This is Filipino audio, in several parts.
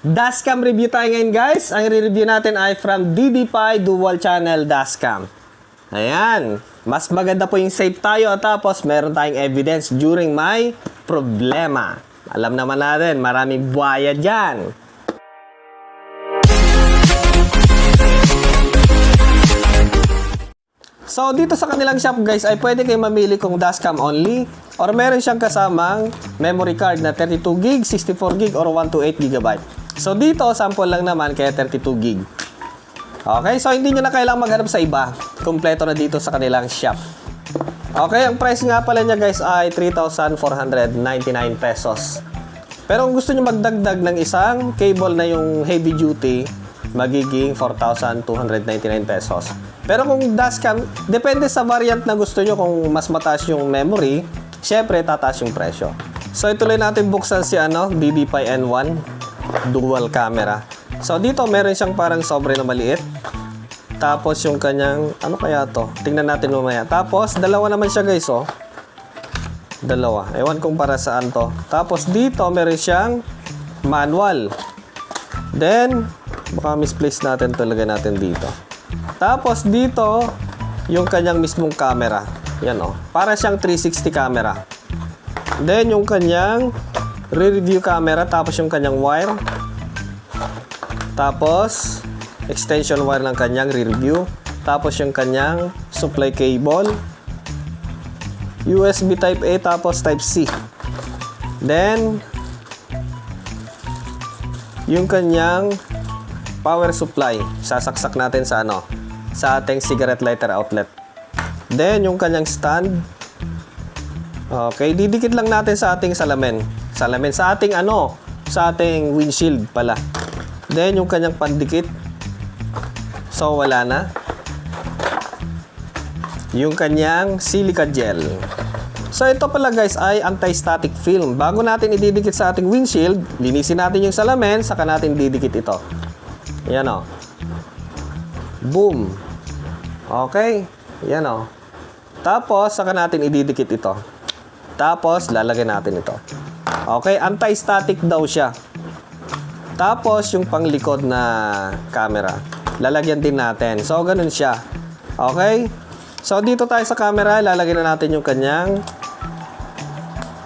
Dashcam review tayo ngayon guys. Ang re-review natin ay from DDPi Dual Channel Dashcam. Ayan. Mas maganda po yung safe tayo. Tapos meron tayong evidence during my problema. Alam naman natin, maraming buhaya dyan. So dito sa kanilang shop guys ay pwede kayo mamili kung dashcam only or meron siyang kasamang memory card na 32GB, 64GB or 128GB. So dito sample lang naman kaya 32GB. Okay, so hindi nyo na kailangang maghanap sa iba. Kompleto na dito sa kanilang shop. Okay, ang price nga pala niya guys ay 3,499 pesos. Pero kung gusto nyo magdagdag ng isang cable na yung heavy duty, magiging 4,299 pesos. Pero kung dashcam, depende sa variant na gusto nyo. Kung mas mataas yung memory, syempre tataas yung presyo. So ituloy natin buksan si DDPi N1 dual camera. So dito meron siyang parang sobre na maliit. Tapos yung kanyang, ano kaya to? Tingnan natin mamaya. Tapos dalawa naman siya guys oh. Dalawa. Ewan kung para saan to. Tapos dito meron siyang manual. Then baka misplace natin talaga natin dito. Tapos dito, yung kanyang mismong camera. Yan o. Para siyang 360 camera. Then yung kanyang re-review camera. Tapos yung kanyang wire. Tapos extension wire ng kanyang re-review. Tapos yung kanyang supply cable. USB type A tapos type C. Then yung kanyang power supply. Sasaksak natin sa sa ating cigarette lighter outlet. Then yung kanyang stand. Okay, didikit lang natin sa ating salamin. Salamin sa ating sa ating windshield pala. Then yung kanyang pandikit. So wala na. Yung kanyang silica gel. So ito pala guys ay anti-static film. Bago natin ididikit sa ating windshield, linisin natin yung salamin, saka natin didikit ito. Yan o. Boom. Okay. Yan o. Tapos, saka natin ididikit ito. Tapos, lalagay natin ito. Okay. Anti-static daw siya. Tapos, yung panglikod na camera. Lalagyan din natin. So, ganun siya. Okay. So, dito tayo sa camera. Lalagyan na natin yung kanyang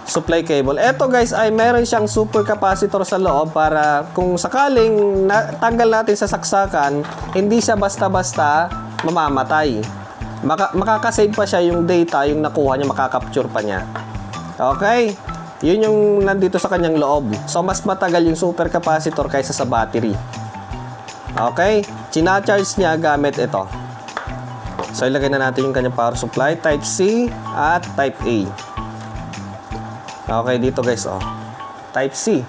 supply cable. Ito guys ay meron siyang super capacitor sa loob para kung sakaling tanggal natin sa saksakan, hindi siya basta-basta mamamatay. Makakasave pa siya yung data, yung nakuha niya, makakapture pa niya. Okay? Yun yung nandito sa kanyang loob. So mas matagal yung super capacitor kaysa sa battery. Okay? China-charge niya gamit ito. So ilagay na natin yung kanyang power supply, type C at type A. Okay, dito guys, Type C.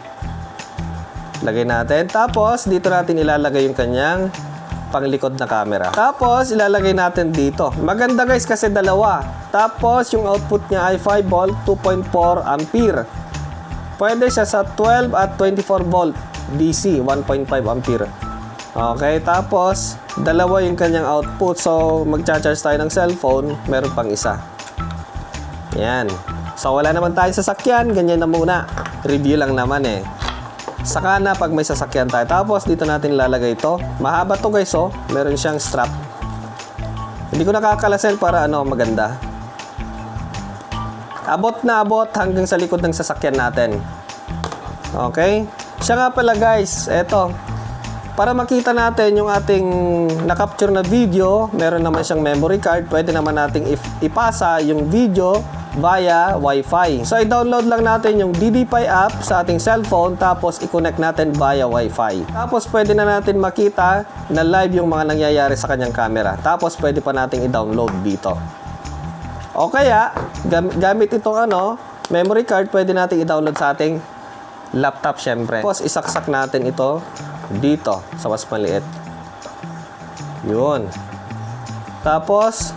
Lagay natin. Tapos, dito natin ilalagay yung kanyang panglikod na camera. Tapos, ilalagay natin dito. Maganda guys kasi dalawa. Tapos, yung output niya ay 5 volt, 2.4 ampere. Pwede siya sa 12 at 24 volt DC, 1.5 ampere. Okay, tapos, dalawa yung kanyang output. So, magcha-charge tayo ng cellphone, meron pang isa. Yan. So, wala naman tayong sasakyan. Ganyan na muna. Review lang naman eh. Saka na pag may sasakyan tayo. Tapos, dito natin lalagay ito. Mahaba to guys, Meron siyang strap. Hindi ko nakakalasel para maganda. Abot na abot hanggang sa likod ng sasakyan natin. Okay? Siya nga pala guys. Eto. Para makita natin yung ating na-capture na video, meron naman siyang memory card. Pwede naman nating ipasa yung video via Wi-Fi. So, i-download lang natin yung DDPi app sa ating cellphone tapos i-connect natin via Wi-Fi. Tapos, pwede na natin makita na live yung mga nangyayari sa kanyang camera. Tapos, pwede pa natin i-download dito. O kaya, gamit itong memory card, pwede natin i-download sa ating laptop syempre. Tapos, isaksak natin ito dito sa mas maliit. Yun. Tapos,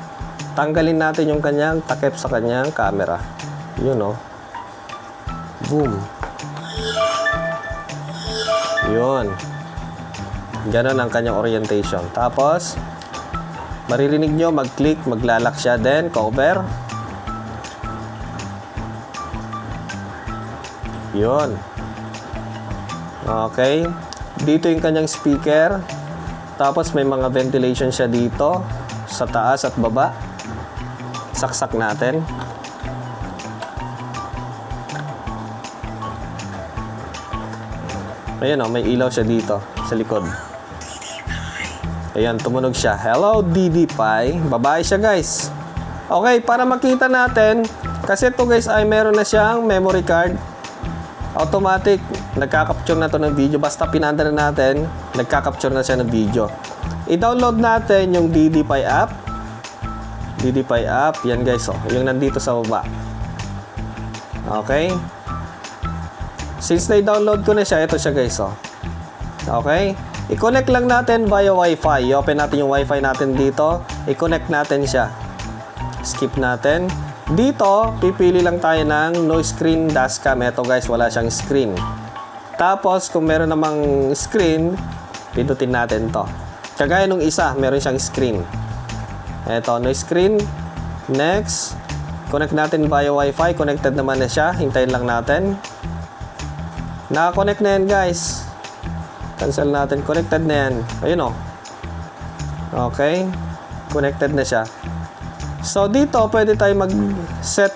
tanggalin natin yung kanyang takip sa kanyang camera. Yun Boom. Yun. Ganon ang kanyang orientation. Tapos, maririnig nyo, mag-click, maglalak siya. Then, cover. Yun. Okay. Dito yung kanyang speaker. Tapos may mga ventilation siya dito sa taas at baba. Saksak natin. Ayan o, may ilaw siya dito sa likod. Ayan, tumunog siya. Hello, DD Pi. Babae siya, guys. Okay, para makita natin, kasi ito guys ay meron na siyang memory card. Automatic, nagka-capture na to ng video. Basta pinanda na natin, nagka-capture na siya ng video. I-download natin yung DD Pi app. DD Pi app, yan guys, oh, yung nandito sa baba. Okay. Since na-download ko na siya, ito siya guys, oh. Okay. I-connect lang natin via Wi-Fi. I-open natin yung Wi-Fi natin dito. I-connect natin siya. Skip natin. Dito, pipili lang tayo ng no screen dashcam. Ito guys, wala siyang screen. Tapos, kung meron namang screen, pindutin natin to. Kagaya nung isa, meron siyang screen. Ito, no screen. Next. Connect natin via Wi-Fi. Connected naman na siya. Hintayin lang natin. Naka-connect na yan guys. Cancel natin. Connected na yan. Ayun o. Okay. Connected na siya. So, dito, pwede tayo mag-set.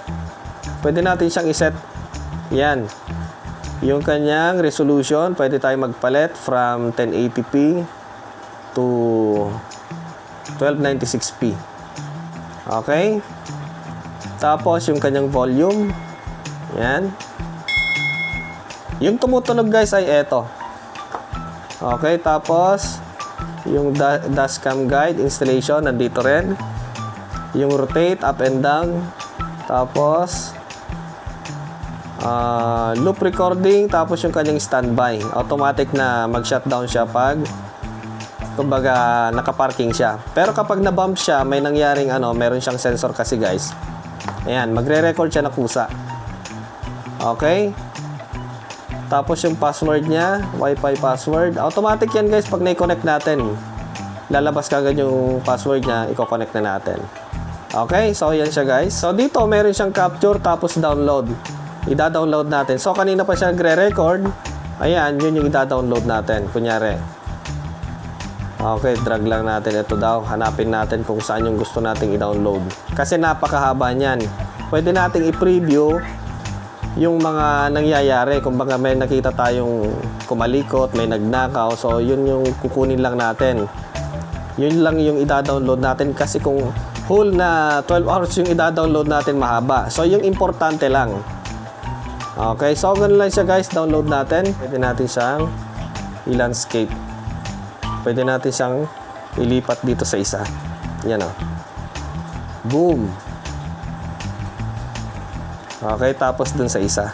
Pwede natin siyang iset. Yan. Yung kanyang resolution, pwede tayo magpalit from 1080p to 1296p. Okay. Tapos, yung kanyang volume. Yan. Yung tumutunog guys ay eto. Okay. Tapos, yung dashcam guide installation, nandito rin. Yung rotate, up and down. Tapos, loop recording. Tapos yung kanyang standby. Automatic na mag-shutdown siya pag, kumbaga, nakaparking siya. Pero kapag na-bump siya, may nangyaring meron siyang sensor kasi guys. Ayan, magre-record siya na kusa. Okay? Tapos yung password niya, Wi-Fi password. Automatic yan guys pag na-connect natin. Lalabas kagad yung password niya, i-connect na natin. Okay, so yan siya guys. So dito meron siyang capture tapos download. Ida-download natin. So kanina pa siya nagre-record. Ayan, yun yung ida-download natin. Kunyari. Okay, drag lang natin ito daw. Hanapin natin kung saan yung gusto nating i-download. Kasi napakahaba niyan. Pwede nating i-preview yung mga nangyayari. Kung baka may nakita tayong kumalikot, may nagnakaw. So yun yung kukunin lang natin. Yun lang yung ida-download natin kasi kung whole na 12 hours yung ida-download natin mahaba. So, yung importante lang. Okay, so ganun lang siya guys. Download natin. Pwede natin siyang i-landscape. Pwede natin siyang ilipat dito sa isa. Yan o. Boom. Okay, tapos dun sa isa.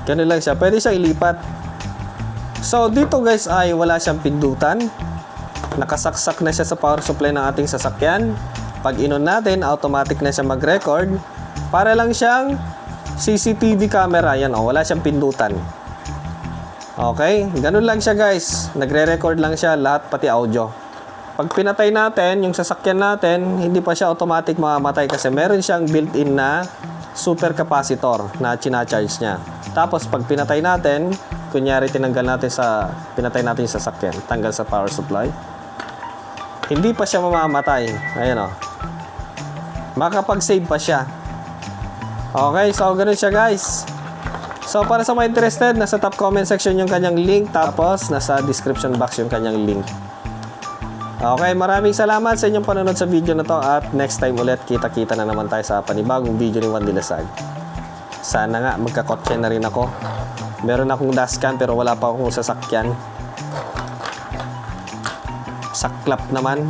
Ganun lang siya. Pwede siyang ilipat. So, dito guys ay wala siyang pindutan. Nakasaksak na siya sa power supply ng ating sasakyan. Pag inon natin, automatic na siya mag-record. Para lang siyang CCTV camera. Yan o, wala siyang pindutan. Okay, ganun lang siya guys. Nagre-record lang siya lahat pati audio. Pag pinatay natin, yung sasakyan natin, hindi pa siya automatic mamamatay kasi meron siyang built-in na super capacitor na china-charge niya. Tapos pag pinatay natin, kunyari pinatay natin sa sasakyan, tanggal sa power supply. Hindi pa siya mamamatay. Ayan o. Makapag-save pa siya. Okay, so ganun siya guys. So para sa mga interested, nasa top comment section yung kanyang link. Tapos nasa description box yung kanyang link. Okay, maraming salamat sa inyong panonood sa video na to. At next time ulit, kita-kita na naman tayo sa panibagong video ni Juan Dilasag. Sana nga magkakotse na rin ako. Meron akong dashcam pero wala pa akong sasakyan. Saklap naman.